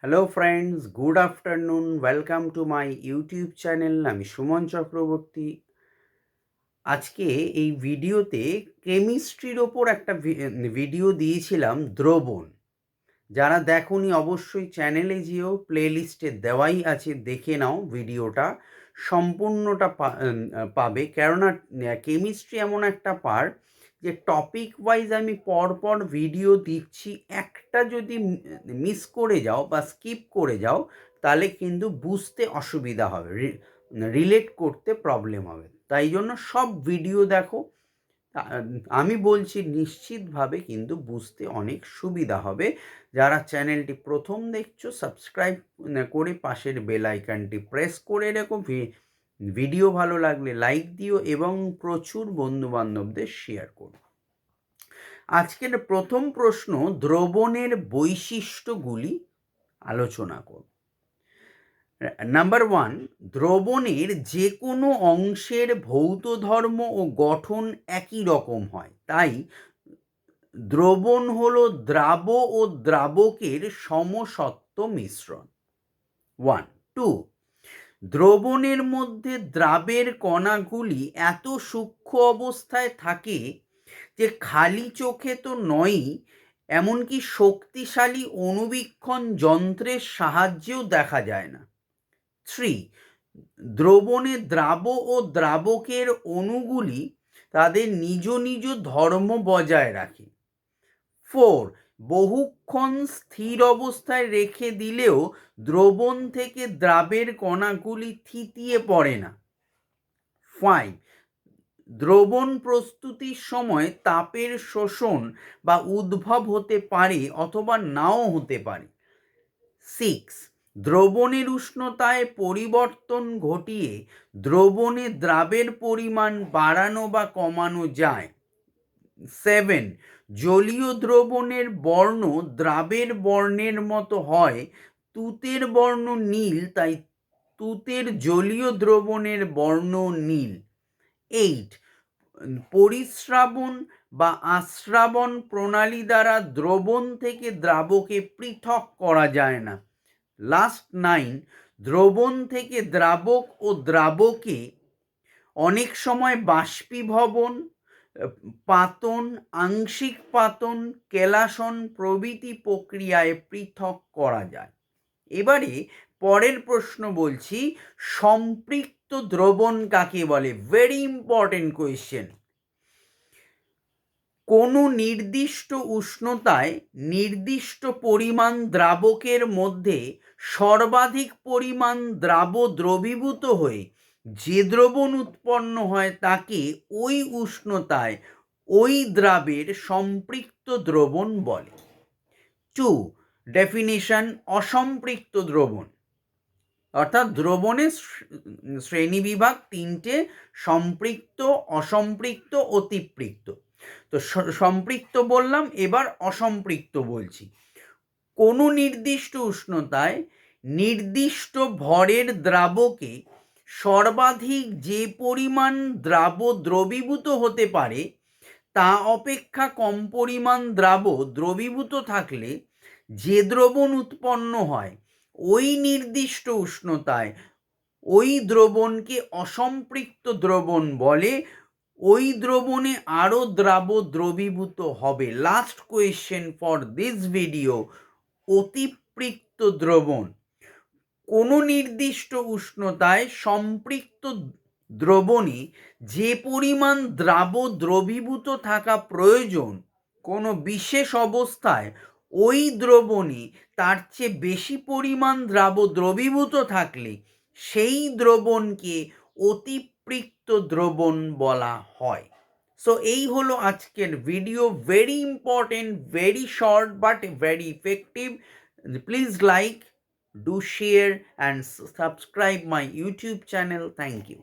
Hello friends, good afternoon. Welcome to my YouTube channel. আমি সুমন চক্রবর্তী। আজকে এই ভিডিওতে কেমিস্ট্রির ওপর একটা ভিডিও দিয়েছিলাম, দ্রবণ। যারা দেখোনি অবশ্যই চ্যানেলে যেও, প্লেলিস্টে দেওয়াই আছে, দেখে নাও ভিডিওটা। সম্পূর্ণটা পাবে, কেননা কেমিস্ট্রি এমন একটা পার্ট যে টপিক ওয়াইজ আমি পরপর ভিডিও দিচ্ছি। একটা যদি মিস করে যাও বা স্কিপ করে যাও, তাহলে কিন্তু বুঝতে অসুবিধা হবে, রিলেট করতে প্রবলেম হবে। তাই জন্য সব ভিডিও দেখো। আমি বলছি নিশ্চিতভাবে কিন্তু বুঝতে অনেক সুবিধা হবে। যারা চ্যানেলটি প্রথম দেখছো, সাবস্ক্রাইব করে পাশের বেল আইকনটি প্রেস করে রেখো। ভিডিও ভালো লাগলে লাইক দিও এবং প্রচুর বন্ধুবান্ধবদের শেয়ার করো। আজকের প্রথম প্রশ্ন, দ্রবণের বৈশিষ্ট্যগুলি আলোচনা করব। নাম্বার 1, দ্রবণের যে কোনো অংশের ভৌত ধর্ম ও গঠন একই রকম হয়, তাই দ্রবণ হলো দ্রাব ও দ্রাবকের সমসত্ব মিশ্রণ। 1 2, দ্রবণের মধ্যে দ্রাবের কণাগুলি এত সূক্ষ্ম অবস্থায় থাকে যে খালি চোখে তো নয়ই, এমনকি শক্তিশালী অণুবীক্ষণ যন্ত্রের সাহায্যেও দেখা যায় না। 3, দ্রবণে দ্রাব ও দ্রাবকের অণুগুলি তাদের নিজ নিজ ধর্ম বজায় রাখে। 4, বহুক্ষণ স্থির অবস্থায় রেখে দিলেও দ্রবণ থেকে দ্রাবের কণাগুলি থিতিয়ে পড়ে না। 5, দ্রবণ প্রস্তুতির সময় তাপের শোষণ বা উদ্ভব হতে পারে অথবা নাও হতে পারে। 6, দ্রবণের উষ্ণতায় পরিবর্তন ঘটিয়ে দ্রবণে দ্রাবের পরিমাণ বাড়ানো বা কমানো যায়। 7, জলীয় দ্রবণের বর্ণ দ্রাবের বর্ণের মতো হয়। তুতের বর্ণ নীল, তাই তুতের জলীয় দ্রবণের বর্ণ নীল। 8, পরিস্রাবণ বা আস্রাবণ প্রণালী দ্বারা দ্রবণ থেকে দ্রাবকে পৃথক করা যায় না। লাস্ট 9, দ্রবণ থেকে দ্রাবক ও দ্রাবকে অনেক সময় বাষ্পীভবন, পাতন, আংশিক পাতন, কেলাসন প্রভৃতি প্রক্রিয়ায় পৃথক করা যায়। এবারে পরের প্রশ্ন বলছি, সম্পৃক্ত দ্রবণ কাকে বলে? Very important question. কোনো নির্দিষ্ট উষ্ণতায় নির্দিষ্ট পরিমাণ দ্রাবকের মধ্যে সর্বাধিক পরিমাণ দ্রবীভূত হয়ে যে দ্রবণ উৎপন্ন হয় তাকে ওই উষ্ণতায় ওই দ্রাবের সম্পৃক্ত দ্রবণ বলে। 2, ডেফিনিশন, অসম্পৃক্ত দ্রবণ। অর্থাৎ দ্রবণের শ্রেণীবিভাগ তিনটে: সম্পৃক্ত, অসম্পৃক্ত, অতিপৃক্ত। তো সম্পৃক্ত বললাম, এবার অসম্পৃক্ত বলছি। কোনো নির্দিষ্ট উষ্ণতায় নির্দিষ্ট ভরের দ্রাবকে সর্বাধিক যে পরিমাণ দ্রবীভূত হতে পারে তা অপেক্ষা কম পরিমাণ দ্রবীভূত থাকলে যে দ্রবণ উৎপন্ন হয় ওই নির্দিষ্ট উষ্ণতায় ওই দ্রবণকে অসম্পৃক্ত দ্রবণ বলে। ওই দ্রবণে আরো দ্রবীভূত হবে। Last question for this video, অতিপৃক্ত দ্রবণ। কোনো নির্দিষ্ট উষ্ণতায় সম্পৃক্ত দ্রবণে যে পরিমাণ দ্রবীভূত থাকা প্রয়োজন কোনো বিশেষ অবস্থায় ওই দ্রবণে তার চেয়ে বেশি পরিমাণ দ্রবীভূত থাকলে সেই দ্রবণকে অতিপৃক্ত দ্রবণ বলা হয়। সো এই হলো আজকের video. Very important, very short but very effective. Please like, do share and subscribe my YouTube channel. Thank you.